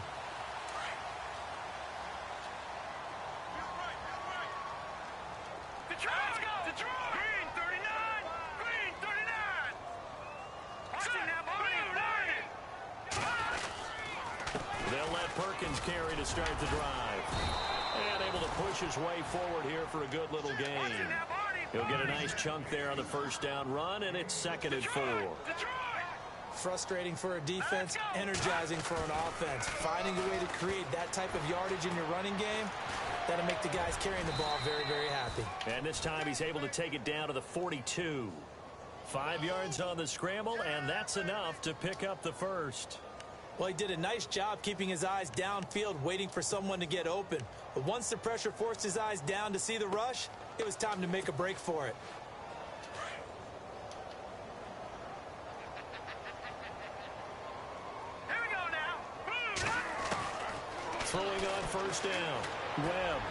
They'll let Perkins carry to start the drive. And able to push his way forward here for a good little gain. He'll get a nice chunk there on the first down run, and it's 2nd and 4. Frustrating for a defense, energizing for an offense. Finding a way to create that type of yardage in your running game, that'll make the guys carrying the ball very, very happy. And this time he's able to take it down to the 42. 5 yards on the scramble, and that's enough to pick up the first. Well, he did a nice job keeping his eyes downfield, waiting for someone to get open. But once the pressure forced his eyes down to see the rush, it was time to make a break for it. Here we go now. Throwing on first down. Webb.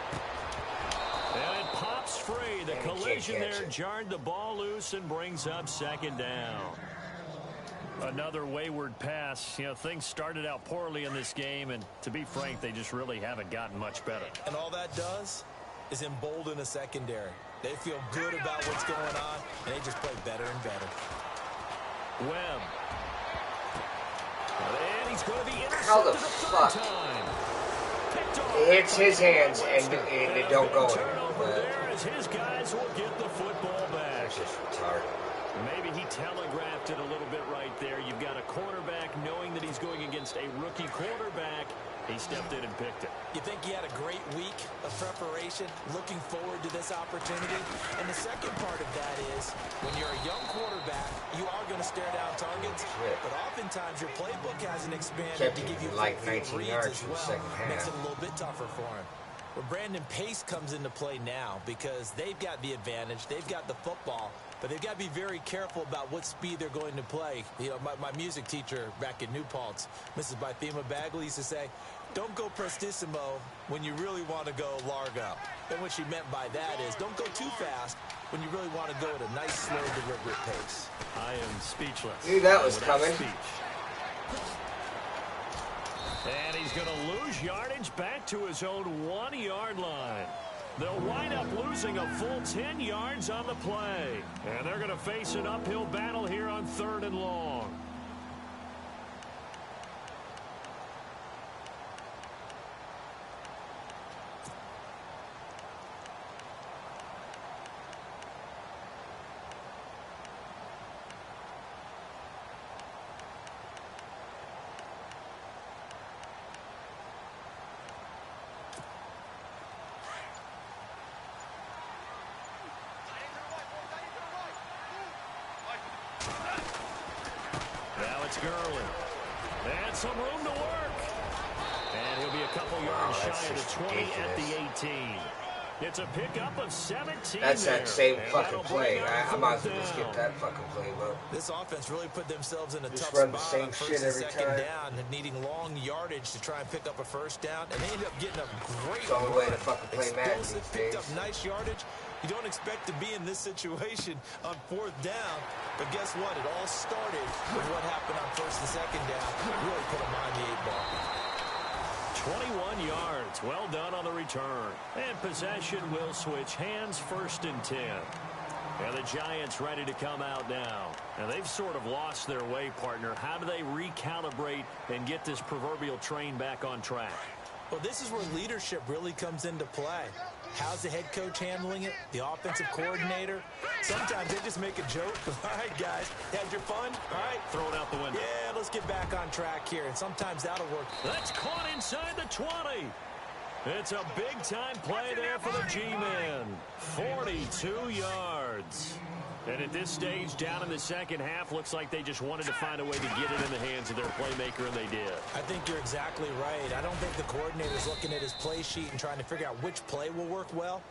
And it pops free. The collision there jarred the ball loose and brings up 2nd down. Another wayward pass. You know, things started out poorly in this game, and to be frank, they just really haven't gotten much better. And all that does is embolden a secondary. They feel good about what's going on, and they just play better and better. Webb. And he's going to be How the fuck? It hits his hands and it don't go anywhere. His guys will get the football back. That's just retarded. Maybe he telegraphed it a little bit right there. You've got a cornerback knowing that he's going against a rookie quarterback. He stepped in and picked it. You think he had a great week of preparation, looking forward to this opportunity? And the second part of that is, when you're a young quarterback, you are going to stare down targets, but oftentimes your playbook hasn't expanded to give you like 19 yards as in the well. second half. Makes it a little bit tougher for him. Well, Brandon, pace comes into play now because they've got the advantage. They've got the football, but they've got to be very careful about what speed they're going to play. You know, my music teacher back in New Paltz, Mrs. Bythema Bagley, used to say, don't go prestissimo when you really want to go largo. And what she meant by that is don't go too fast when you really want to go at a nice, slow, deliberate pace. I am speechless. Knew that was coming. And he's going to lose yardage back to his own 1-yard line. They'll wind up losing a full 10 yards on the play. And they're going to face an uphill battle here on 3rd and long. Gurley. And some room to work. And he'll be a couple yards shy of the 20 at the 18. It's a pickup of 17. That's that same fucking play. I might as well just skip that fucking play, bro. This offense really put themselves in a just tough run the spot same on shit first and every second time. down, needing long yardage to try and pick up a first down, and they ended up getting a great It's the only way to fucking play Madden these picked days. up nice yardage. You don't expect to be in this situation on 4th down, but guess what? It all started with what happened on first and second down. Really put them on the 8 ball. 21 yards. Well done on the return. And possession will switch hands, 1st and 10. And the Giants ready to come out now. And they've sort of lost their way, partner. How do they recalibrate and get this proverbial train back on track? Well, this is where leadership really comes into play. How's the head coach handling it? The offensive coordinator? Sometimes they just make a joke. All right, guys, had your fun? All right. Throw it out the window. Yeah, let's get back on track here. And sometimes that'll work. That's caught inside the 20. It's a big-time play there for the G-Men. 42 yards. And at this stage, down in the second half, looks like they just wanted to find a way to get it in the hands of their playmaker, and they did. I think you're exactly right. I don't think the coordinator's looking at his play sheet and trying to figure out which play will work well.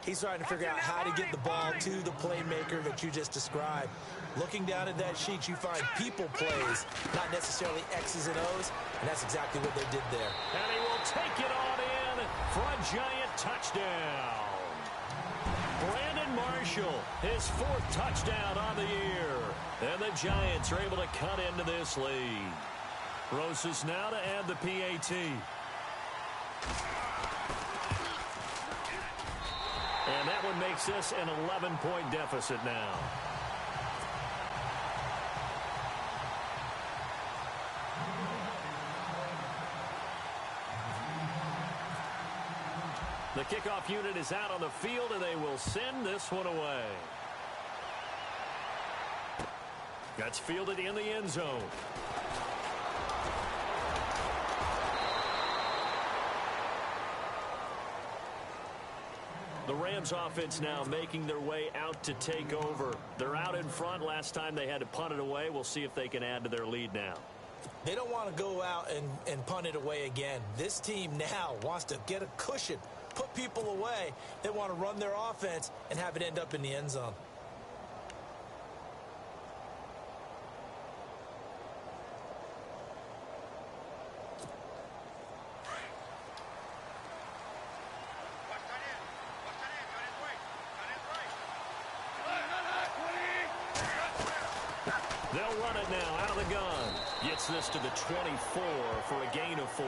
He's trying to figure out how to get the ball to the playmaker that you just described. Looking down at that sheet, you find people plays, not necessarily X's and O's, and that's exactly what they did there. And he will take it on in for a Giant touchdown. Brandon Marshall, his 4th touchdown on the year. And the Giants are able to cut into this lead. Rosas now to add the PAT. And that one makes this an 11-point deficit now. The kickoff unit is out on the field, and they will send this one away. That's fielded in the end zone. The Rams offense now making their way out to take over. They're out in front. Last time they had to punt it away. We'll see if they can add to their lead now. They don't want to go out and punt it away again. This team now wants to get a cushion, put people away. They want to run their offense and have it end up in the end zone. They'll run it now out of the gun. Gets this to the 24 for a gain of 4.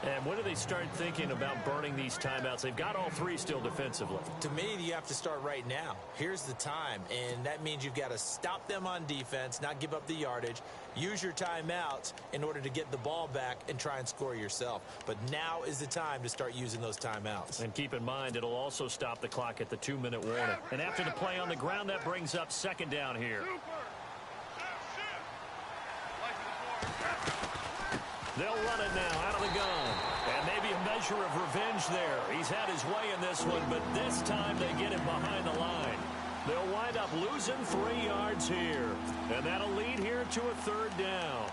And when do they start thinking about burning these timeouts? They've got all 3 still defensively. To me, you have to start right now. Here's the time, and that means you've got to stop them on defense, not give up the yardage, use your timeouts in order to get the ball back and try and score yourself. But now is the time to start using those timeouts. And keep in mind, it'll also stop the clock at the 2-minute warning. And after the play on the ground, that brings up second down here. They'll run it now out of the gun. And maybe a measure of revenge there. He's had his way in this one, but this time they get him behind the line. They'll wind up losing 3 yards here. And that'll lead here to a third down.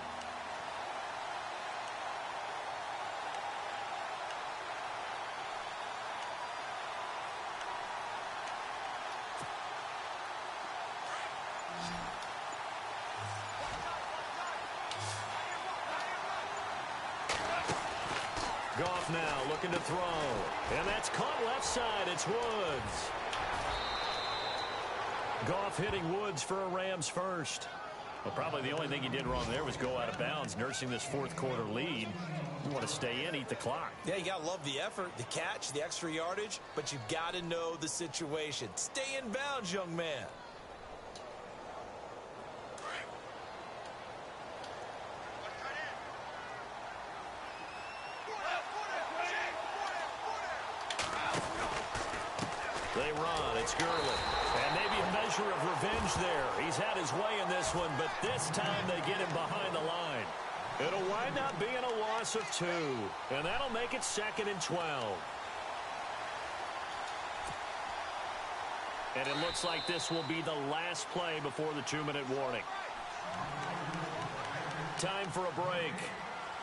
Goff now looking to throw. And that's caught left side. It's Woods. Goff hitting Woods for a Rams first. Well, probably the only thing he did wrong there was go out of bounds, nursing this fourth-quarter lead. You want to stay in, eat the clock. Yeah, you got to love the effort, the catch, the extra yardage, but you've got to know the situation. Stay in bounds, young man. They run. It's Gurley. And maybe a measure of revenge there. He's had his way in this one, but this time they get him behind the line. It'll wind up being a loss of 2. And that'll make it 2nd and 12. And it looks like this will be the last play before the 2-minute warning. Time for a break.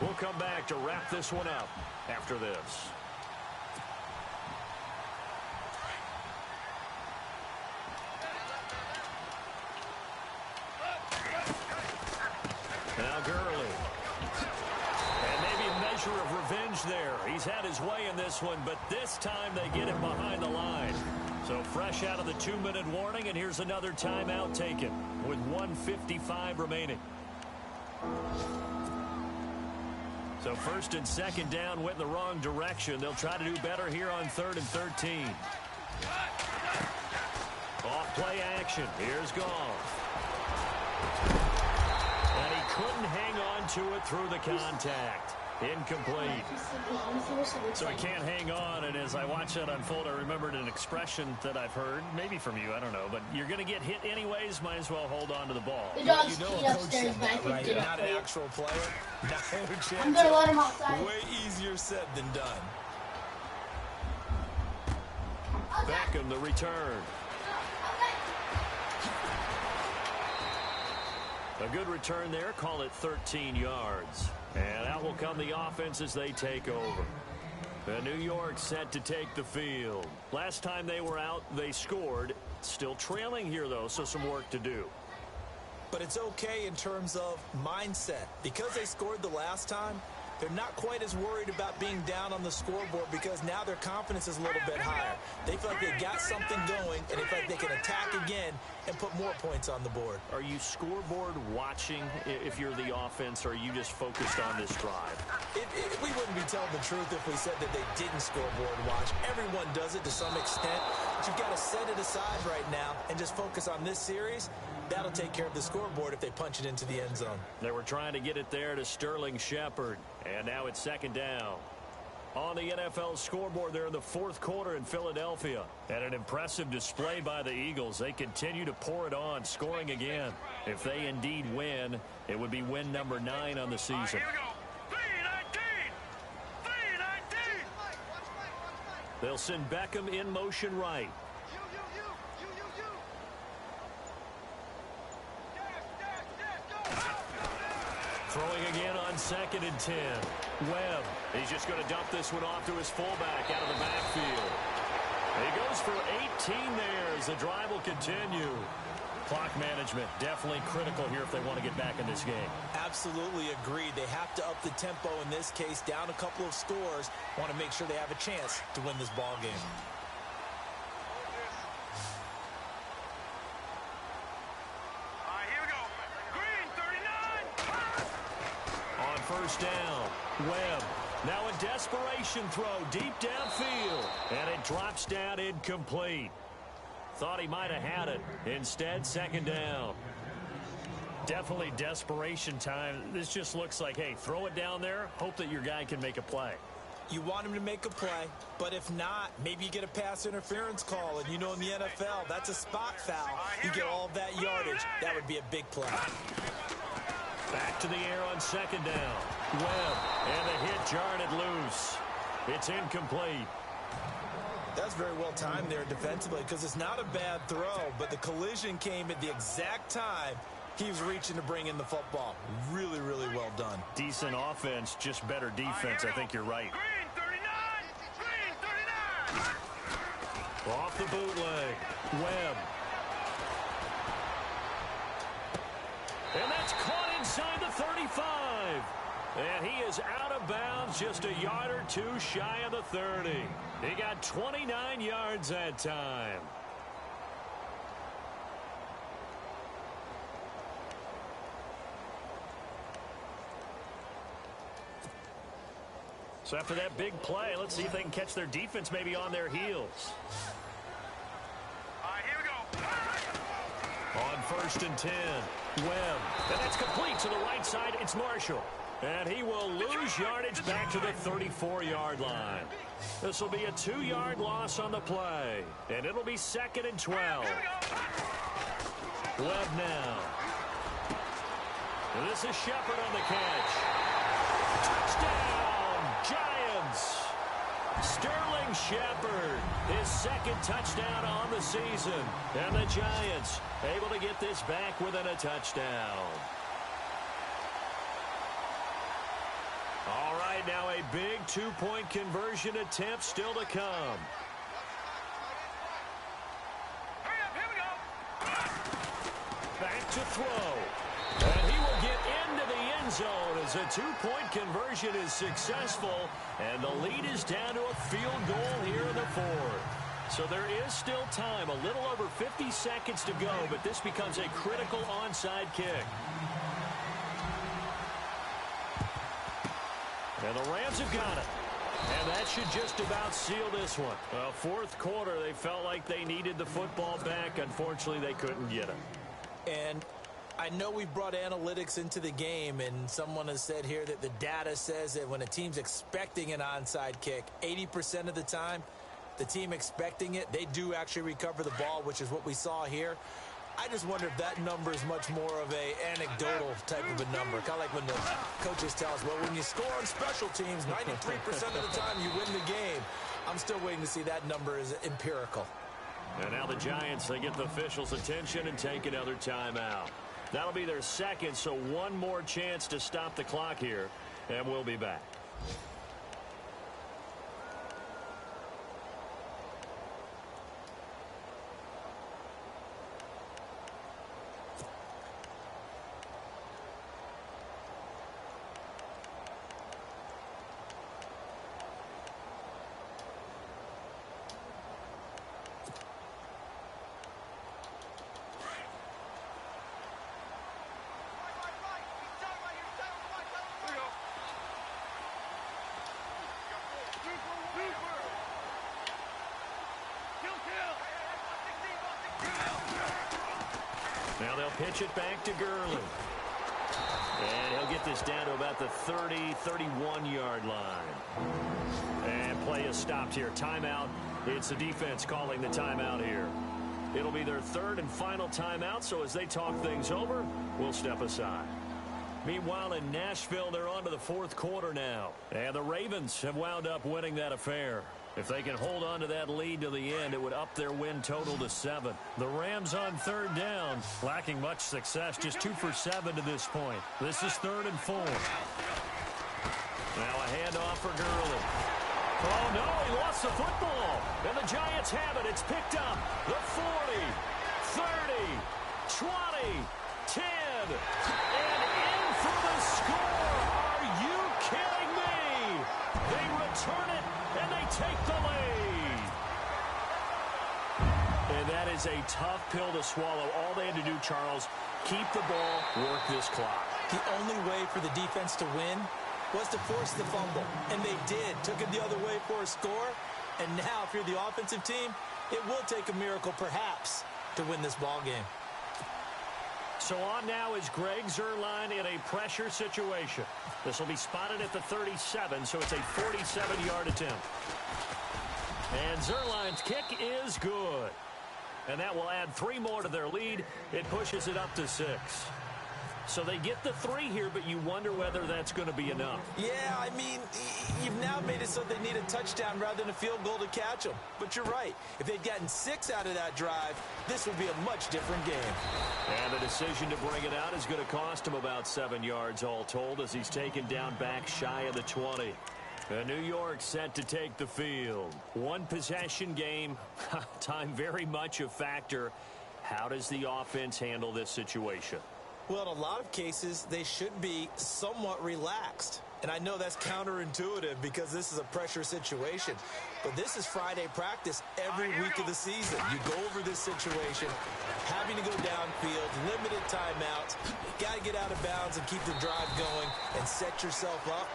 We'll come back to wrap this one up after this. Now Gurley. And maybe a measure of revenge there. He's had his way in this one, but this time they get him behind the line. So fresh out of the 2-minute warning, and here's another timeout taken with 1:55 remaining. So 1st and 2nd down went in the wrong direction. They'll try to do better here on 3rd and 13. Off play action. Here's Goff. And he couldn't hang on to it through the contact. Incomplete. So he can't hang on, and as I watch that unfold, I remembered an expression that I've heard, maybe from you, I don't know, but you're going to get hit anyways, might as well hold on to the ball. The dog's upstairs, but I think Right, not an actual player. Not a chance. I'm going to let him outside. Way easier said than done. Beckham, the return. A good return there, call it 13 yards. And out will come the offense as they take over. The New York set to take the field. Last time they were out, they scored. Still trailing here, though, so some work to do. But it's okay in terms of mindset. Because they scored the last time, they're not quite as worried about being down on the scoreboard because now their confidence is a little bit higher. They feel like they got something going, and they feel like they can attack again and put more points on the board. Are you scoreboard watching if you're the offense, or are you just focused on this drive? We wouldn't be telling the truth if we said that they didn't scoreboard watch. Everyone does it to some extent, but you've got to set it aside right now and just focus on this series. That'll take care of the scoreboard if they punch it into the end zone. They were trying to get it there to Sterling Shepard, and now it's 2nd down. on the NFL scoreboard there in the fourth quarter in Philadelphia. And an impressive display by the Eagles. They continue to pour it on, scoring again. If they indeed win, it would be win number 9 on the season. Here we go. 3-19. 3-19. They'll send Beckham in motion right. Throwing again on 2nd and 10. Webb. He's just going to dump this one off to his fullback out of the backfield. He goes for 18 there as the drive will continue. Clock management definitely critical here if they want to get back in this game. Absolutely agreed. They have to up the tempo in this case, down a couple of scores. Want to make sure they have a chance to win this ball game. First down. Webb. Now a desperation throw deep downfield. And it drops down incomplete. Thought he might have had it. Instead, 2nd down. Definitely desperation time. This just looks like, hey, throw it down there. Hope that your guy can make a play. You want him to make a play, but if not, maybe you get a pass interference call. And you know in the NFL, that's a spot foul. You get all of that yardage. That would be a big play. Back to the air on 2nd down. Webb, and the hit jarred it loose. It's incomplete. That's very well timed there defensively because it's not a bad throw, but the collision came at the exact time he was reaching to bring in the football. Really, really well done. Decent offense, just better defense. I think you're right. Green 39. Off the bootleg. Webb. And that's caught inside the 35. And he is out of bounds, just a yard or two shy of the 30. He got 29 yards that time. So after that big play, let's see if they can catch their defense maybe on their heels. Here we go. On 1st and 10, Webb. And that's complete to the right side. It's Marshall. And he will lose yardage back to the 34-yard line. This will be a 2-yard loss on the play. And it'll be 2nd and 12. Webb now. And this is Shepard on the catch. Touchdown, Giants. Sterling Shepard, his 2nd touchdown on the season. And the Giants able to get this back within a touchdown. All right, now a big 2-point conversion attempt still to come. Hurry up, here we go. Back to throw. And he will get into the end zone as a 2-point conversion is successful. And the lead is down to a field goal here in the 4th. So there is still time, a little over 50 seconds to go, but this becomes a critical onside kick. And the Rams have got it. And that should just about seal this one. Well, 4th quarter, they felt like they needed the football back. Unfortunately, they couldn't get it. And I know we brought analytics into the game, and someone has said here that the data says that when a team's expecting an onside kick, 80% of the time, the team expecting it, they do actually recover the ball, which is what we saw here. I just wonder if that number is much more of a anecdotal type of a number. Kind of like when the coaches tell us, well, when you score on special teams, 93% of the time you win the game. I'm still waiting to see that number is empirical. And now the Giants, they get the officials' attention and take another timeout. That'll be their 2nd, so one more chance to stop the clock here, and we'll be back. Now they'll pitch it back to Gurley. And he'll get this down to about the 30, 31-yard line. And play is stopped here. Timeout. It's the defense calling the timeout here. It'll be their third and final timeout, so as they talk things over, we'll step aside. Meanwhile, in Nashville, they're on to the fourth quarter now. And the Ravens have wound up winning that affair. If they can hold on to that lead to the end, it would up their win total to 7. The Rams on third down, lacking much success, just 2 for 7 to this point. This is 3rd and 4. Now a handoff for Gurley. Oh, no, he lost the football. And the Giants have it. It's picked up. The 40, 30, 20, 10, and in for the score. Are you kidding me? They return it, and they take the lead. And that is a tough pill to swallow. All they had to do, Charles, keep the ball, work this clock. The only way for the defense to win was to force the fumble, and they did. Took it the other way for a score, and now if you're the offensive team, it will take a miracle perhaps to win this ball game. So on now is Greg Zuerlein in a pressure situation. This will be spotted at the 37, so it's a 47-yard attempt. And Zuerlein's kick is good. And that will add 3 more to their lead. It pushes it up to 6. So they get the 3 here, but you wonder whether that's going to be enough. Yeah, I mean, you've now made it so they need a touchdown rather than a field goal to catch them. But you're right. If they'd gotten 6 out of that drive, this would be a much different game. And the decision to bring it out is going to cost him about 7 yards all told as he's taken down back shy of the 20. And New York set to take the field. One possession game. Time very much a factor. How does the offense handle this situation? Well, in a lot of cases, they should be somewhat relaxed. And I know that's counterintuitive because this is a pressure situation. But this is Friday practice every week of the season. You go over this situation, having to go downfield, limited timeouts, got to get out of bounds and keep the drive going and set yourself up.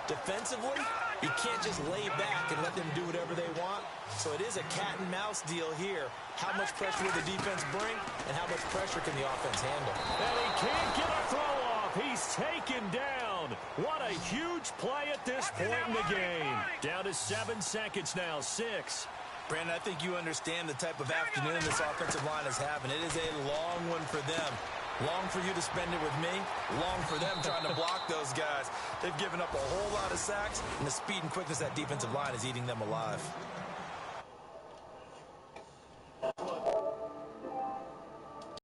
Defensively, you can't just lay back and let them do whatever they want. So it is a cat and mouse deal here. How much pressure will the defense bring, and how much pressure can the offense handle? And he can't get a throw off. He's taken down. What a huge play at this point in the game. Down to 7 seconds now, 6. Brandon, I think you understand the type of afternoon this offensive line is having. It is a long one for them. Long for you to spend it with me. Long for them trying to block those guys. They've given up a whole lot of sacks, and the speed and quickness of that defensive line is eating them alive.